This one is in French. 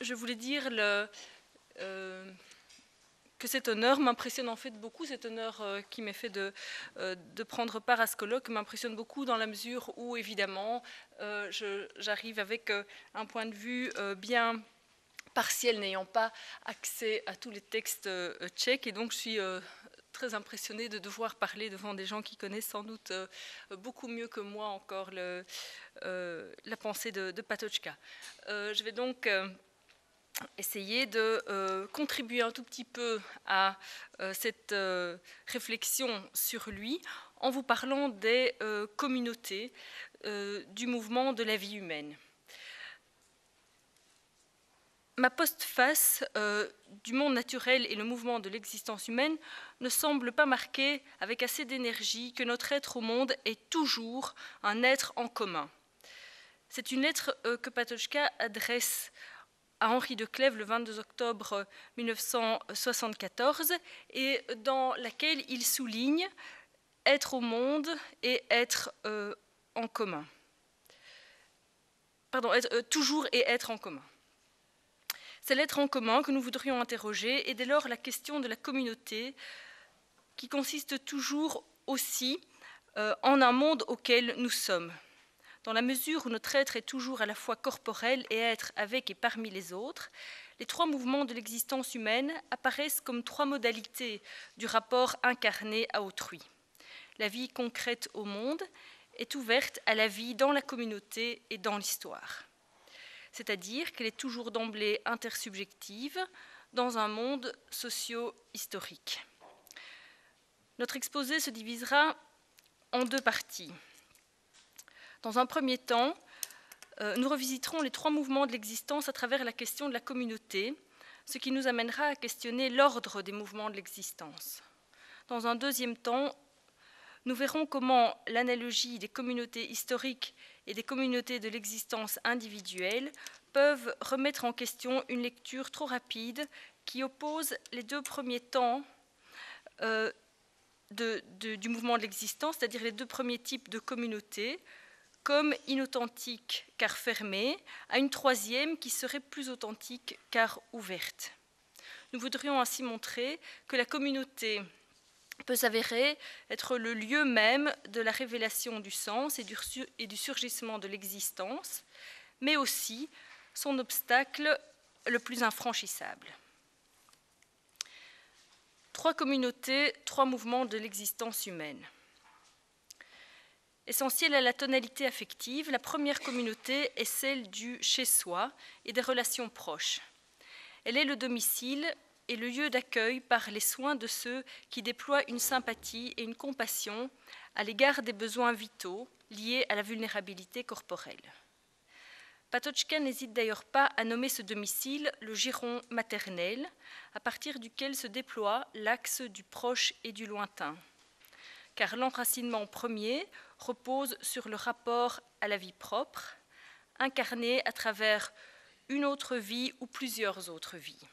je voulais dire que cet honneur m'impressionne en fait beaucoup, cet honneur qui m'est fait de prendre part à ce colloque m'impressionne beaucoup dans la mesure où évidemment j'arrive avec un point de vue bien partiel, n'ayant pas accès à tous les textes tchèques, et donc je suis très impressionnée de devoir parler devant des gens qui connaissent sans doute beaucoup mieux que moi encore la pensée de Patočka. Je vais donc essayer de contribuer un tout petit peu à cette réflexion sur lui en vous parlant des communautés du mouvement de la vie humaine. Ma postface du monde naturel et le mouvement de l'existence humaine ne semble pas marquer avec assez d'énergie que notre être au monde est toujours un être en commun. C'est une lettre que Patočka adresse à Henri de Clèves le 22 octobre 1974 et dans laquelle il souligne être au monde et être en commun. Pardon, toujours et être en commun. C'est l'être en commun que nous voudrions interroger et dès lors la question de la communauté qui consiste toujours aussi en un monde auquel nous sommes. Dans la mesure où notre être est toujours à la fois corporel et être avec et parmi les autres, les trois mouvements de l'existence humaine apparaissent comme trois modalités du rapport incarné à autrui. La vie concrète au monde est ouverte à la vie dans la communauté et dans l'histoire. C'est-à-dire qu'elle est toujours d'emblée intersubjective dans un monde socio-historique. Notre exposé se divisera en deux parties. Dans un premier temps, nous revisiterons les trois mouvements de l'existence à travers la question de la communauté, ce qui nous amènera à questionner l'ordre des mouvements de l'existence. Dans un deuxième temps, nous verrons comment l'analogie des communautés historiques et des communautés de l'existence individuelle peuvent remettre en question une lecture trop rapide qui oppose les deux premiers temps du mouvement de l'existence, c'est-à-dire les deux premiers types de communautés, comme inauthentique car fermée, à une troisième qui serait plus authentique car ouverte. Nous voudrions ainsi montrer que la communauté peut s'avérer être le lieu même de la révélation du sens et du surgissement de l'existence, mais aussi son obstacle le plus infranchissable. Trois communautés, trois mouvements de l'existence humaine. Essentielle à la tonalité affective, la première communauté est celle du chez-soi et des relations proches. Elle est le domicile et le lieu d'accueil par les soins de ceux qui déploient une sympathie et une compassion à l'égard des besoins vitaux liés à la vulnérabilité corporelle. Patočka n'hésite d'ailleurs pas à nommer ce domicile le giron maternel, à partir duquel se déploie l'axe du proche et du lointain. Car l'enracinement premier repose sur le rapport à la vie propre, incarné à travers une autre vie ou plusieurs autres vies.